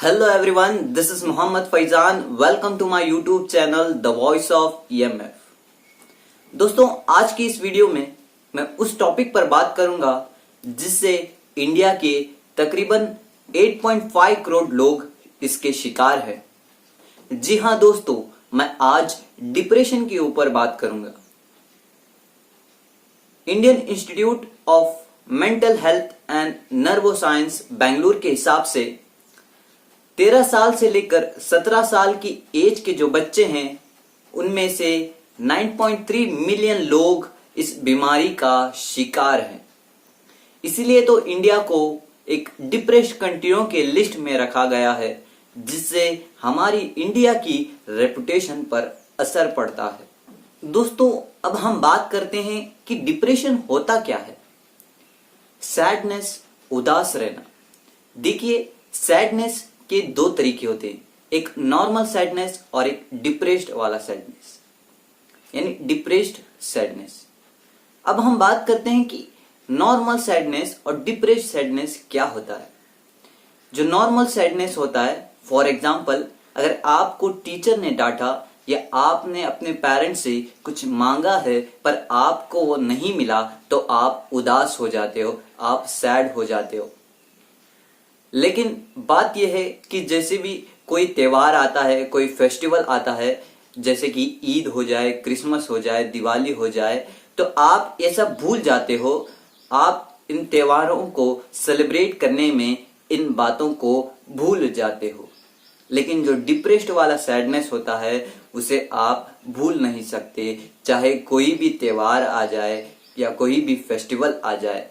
Hello everyone, this is Mohammad Faizan. Welcome to my YouTube channel The Voice of EMF. दोस्तों, आज की इस video में मैं उस टॉपिक पर बात करूंगा जिससे इंडिया के तकरीबन 8.5 करोड़ लोग इसके शिकार हैं। जी हां दोस्तों, मैं आज डिप्रेशन के ऊपर बात करूंगा। Indian Institute of Mental Health and Neuro Science Bengaluru के हिसाब से 13 साल से लेकर 17 साल की एज के जो बच्चे हैं उनमें से 9.3 मिलियन लोग इस बीमारी का शिकार हैं। इसीलिए तो इंडिया को एक डिप्रेस्ड कंट्रियों के लिस्ट में रखा गया है, जिससे हमारी इंडिया की रेपुटेशन पर असर पड़ता है। दोस्तों, अब हम बात करते हैं कि डिप्रेशन होता क्या है। सैडनेस, उदास रहना। देखिए, सैडनेस के दो तरीके होते हैं, एक नॉर्मल सैडनेस और एक डिप्रेस्ड वाला सैडनेस, यानी डिप्रेस्ड सैडनेस। अब हम बात करते हैं कि नॉर्मल सैडनेस और डिप्रेस्ड सैडनेस क्या होता है। जो नॉर्मल सैडनेस होता है, फॉर एग्जांपल, अगर आपको टीचर ने डांटा या आपने अपने पेरेंट्स से कुछ मांगा है पर आपको वो नहीं मिला तो आप उदास हो जाते हो, आप सैड हो जाते हो। लेकिन बात यह है कि जैसे भी कोई त्योहार आता है, कोई फेस्टिवल आता है, जैसे कि ईद हो जाए, क्रिसमस हो जाए, दिवाली हो जाए, तो आप ये सब भूल जाते हो। आप इन त्योहारों को सेलिब्रेट करने में इन बातों को भूल जाते हो। लेकिन जो डिप्रेस्ड वाला सैडनेस होता है उसे आप भूल नहीं सकते, चाहे कोई भी त्योहार आ जाए या कोई भी फेस्टिवल आ जाए।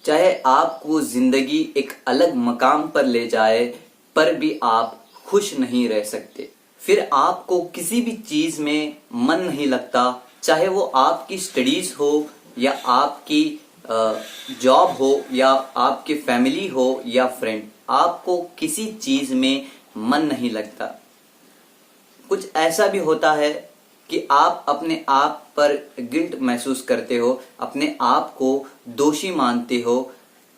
चाहे आपको जिंदगी एक अलग मकाम पर ले जाए पर भी आप खुश नहीं रह सकते। फिर आपको किसी भी चीज में मन नहीं लगता, चाहे वो आपकी स्टडीज हो या आपकी जॉब हो या आपकी फैमिली हो या फ्रेंड, आपको किसी चीज में मन नहीं लगता। कुछ ऐसा भी होता है कि आप अपने आप पर गिल्ट महसूस करते हो, अपने आप को दोषी मानते हो।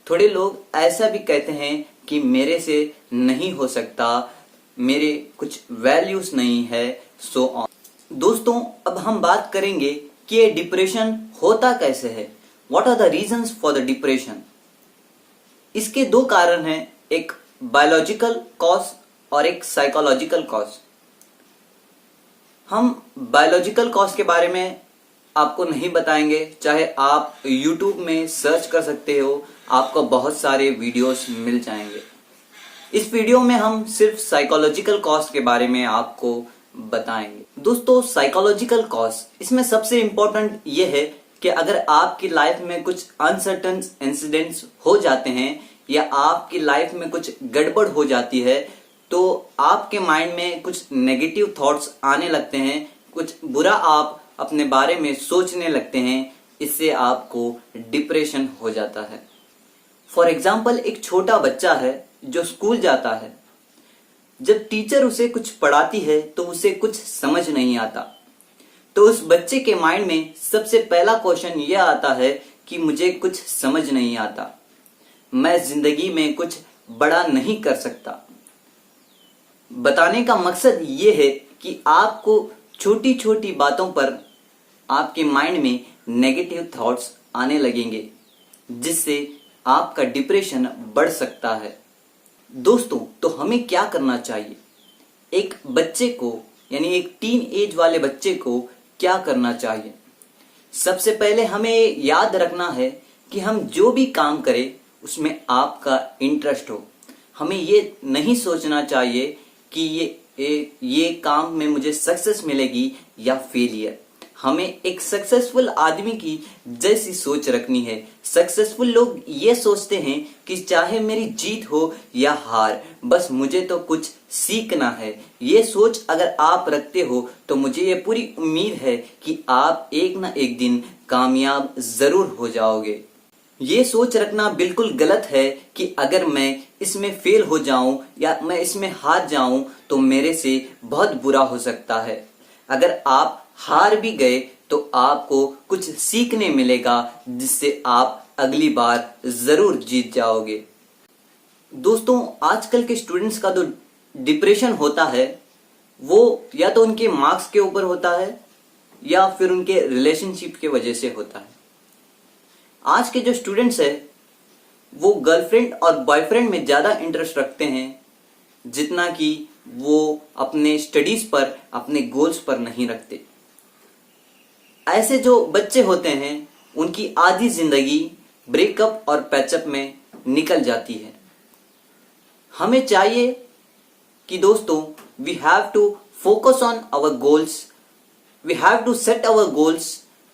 थोड़े लोग ऐसा भी कहते हैं कि मेरे से नहीं हो सकता, मेरे कुछ वैल्यूज नहीं है, सो ऑन। दोस्तों, अब हम बात करेंगे कि ये डिप्रेशन होता कैसे है। What are the reasons for the depression. इसके दो कारण हैं, एक बायोलॉजिकल कॉज और एक साइकोलॉजिकल कॉज। हम बायोलॉजिकल कॉज के बारे में आपको नहीं बताएंगे, चाहे आप YouTube में सर्च कर सकते हो, आपको बहुत सारे वीडियोस मिल जाएंगे। इस वीडियो में हम सिर्फ साइकोलॉजिकल कॉज के बारे में आपको बताएंगे। दोस्तों, साइकोलॉजिकल कॉज, इसमें सबसे इंपॉर्टेंट ये है कि अगर आपकी लाइफ में कुछ अनसर्टन इंसिडेंट्स हो जाते हैं या आपकी लाइफ में कुछ गड़बड़ हो जाती है तो आपके माइंड में कुछ नेगेटिव थॉट्स आने लगते हैं, कुछ बुरा आप अपने बारे में सोचने लगते हैं, इससे आपको डिप्रेशन हो जाता है। फॉर एग्जाम्पल, एक छोटा बच्चा है जो स्कूल जाता है। जब टीचर उसे कुछ पढ़ाती है तो उसे कुछ समझ नहीं आता, तो उस बच्चे के माइंड में सबसे पहला क्वेश्चन यह आता है कि मुझे कुछ समझ नहीं आता, मैं जिंदगी में कुछ बड़ा नहीं कर सकता। बताने का मकसद ये है कि आपको छोटी छोटी बातों पर आपके माइंड में नेगेटिव थॉट्स आने लगेंगे, जिससे आपका डिप्रेशन बढ़ सकता है। दोस्तों, तो हमें क्या करना चाहिए। एक बच्चे को, यानी एक टीन एज वाले बच्चे को क्या करना चाहिए। सबसे पहले हमें याद रखना है कि हम जो भी काम करें उसमें आपका इंटरेस्ट हो। हमें ये नहीं सोचना चाहिए कि ये काम में मुझे सक्सेस मिलेगी या फेलियर। हमें एक सक्सेसफुल आदमी की जैसी सोच रखनी है। सक्सेसफुल लोग ये सोचते हैं कि चाहे मेरी जीत हो या हार, बस मुझे तो कुछ सीखना है। ये सोच अगर आप रखते हो तो मुझे ये पूरी उम्मीद है कि आप एक ना एक दिन कामयाब जरूर हो जाओगे। ये सोच रखना बिल्कुल गलत है कि अगर मैं इसमें फेल हो जाऊं या मैं इसमें हार जाऊं तो मेरे से बहुत बुरा हो सकता है। अगर आप हार भी गए तो आपको कुछ सीखने मिलेगा, जिससे आप अगली बार जरूर जीत जाओगे। दोस्तों आजकल के स्टूडेंट्स का जो डिप्रेशन होता है वो या तो उनके मार्क्स के ऊपर होता है या फिर उनके रिलेशनशिप के वजह से होता है। आज के जो स्टूडेंट्स है वो गर्लफ्रेंड और बॉयफ्रेंड में ज्यादा इंटरेस्ट रखते हैं जितना कि वो अपने स्टडीज पर, अपने गोल्स पर नहीं रखते। ऐसे जो बच्चे होते हैं उनकी आधी जिंदगी ब्रेकअप और पैचअप में निकल जाती है। हमें चाहिए कि दोस्तों we have to focus on our goals, we have to set our goals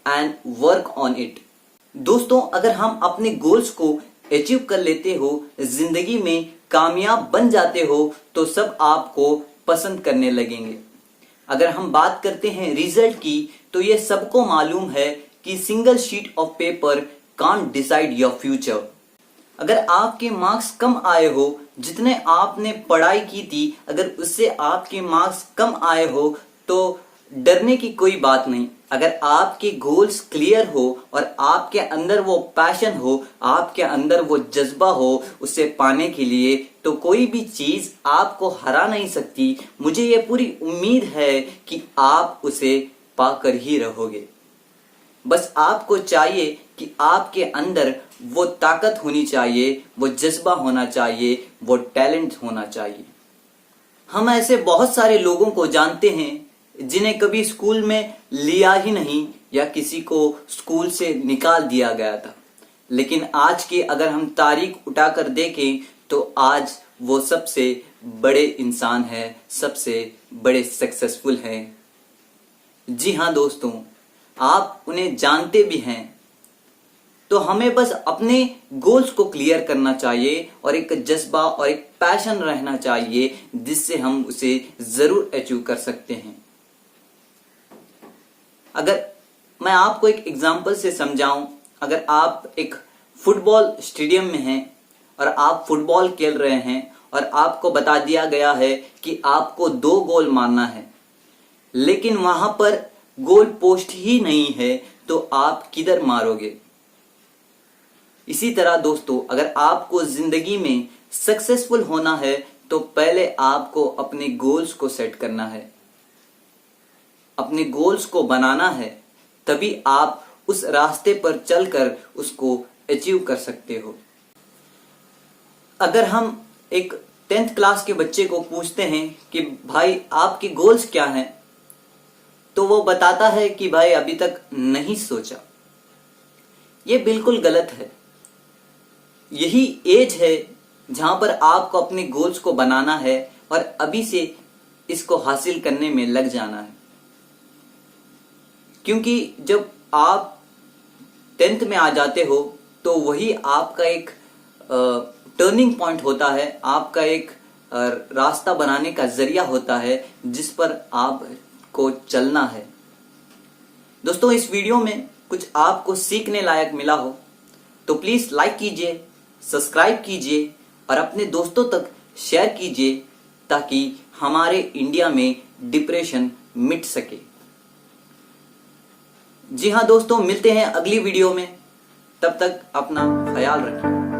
and work on it. दोस्तों अगर हम अपने गोल्स को अचीव कर लेते हो, जिंदगी में कामयाब बन जाते हो, तो सब आपको पसंद करने लगेंगे। अगर हम बात करते हैं रिजल्ट की, तो ये सबको मालूम है कि single sheet of paper can't decide your future. अगर आपके मार्क्स कम आए हो, जितने आपने पढ़ाई की थी, अगर उससे आपके मार्क्स कम आए हो तो डरने की कोई बात नहीं। अगर आपके गोल्स क्लियर हो और आपके अंदर वो पैशन हो, आपके अंदर वो जज्बा हो उसे पाने के लिए, तो कोई भी चीज आपको हरा नहीं सकती। मुझे ये पूरी उम्मीद है कि आप उसे पाकर ही रहोगे। बस आपको चाहिए कि आपके अंदर वो ताकत होनी चाहिए, वो जज्बा होना चाहिए, वो टैलेंट होना चाहिए। हम ऐसे बहुत सारे लोगों को जानते हैं जिन्हें कभी स्कूल में लिया ही नहीं या किसी को स्कूल से निकाल दिया गया था, लेकिन आज की अगर हम तारीख उठाकर देखें तो आज वो सबसे बड़े इंसान हैं, सबसे बड़े सक्सेसफुल हैं। जी हाँ दोस्तों, आप उन्हें जानते भी हैं। तो हमें बस अपने गोल्स को क्लियर करना चाहिए और एक जज्बा और एक पैशन रहना चाहिए जिससे हम उसे जरूर अचीव कर सकते हैं। अगर मैं आपको एक एग्जांपल से समझाऊं, अगर आप एक फुटबॉल स्टेडियम में हैं और आप फुटबॉल खेल रहे हैं और आपको बता दिया गया है कि आपको 2 गोल मारना है, लेकिन वहां पर गोल पोस्ट ही नहीं है, तो आप किधर मारोगे? इसी तरह दोस्तों अगर आपको जिंदगी में सक्सेसफुल होना है तो पहले आपको अपने गोल्स को सेट करना है, अपने गोल्स को बनाना है, तभी आप उस रास्ते पर चलकर उसको अचीव कर सकते हो। अगर हम एक 10th क्लास के बच्चे को पूछते हैं कि भाई आपके गोल्स क्या हैं, तो वो बताता है कि भाई अभी तक नहीं सोचा। ये बिल्कुल गलत है। यही एज है जहां पर आपको अपने गोल्स को बनाना है और अभी से इसको हासिल करने में लग जाना है, क्योंकि जब आप 10th में आ जाते हो तो वही आपका एक टर्निंग पॉइंट होता है, आपका एक रास्ता बनाने का जरिया होता है जिस पर आपको चलना है। दोस्तों इस वीडियो में कुछ आपको सीखने लायक मिला हो तो प्लीज लाइक कीजिए, सब्सक्राइब कीजिए और अपने दोस्तों तक शेयर कीजिए ताकि हमारे इंडिया में डिप्रेशन मिट सके। जी हाँ दोस्तों, मिलते हैं अगली वीडियो में। तब तक अपना ख्याल रखिए।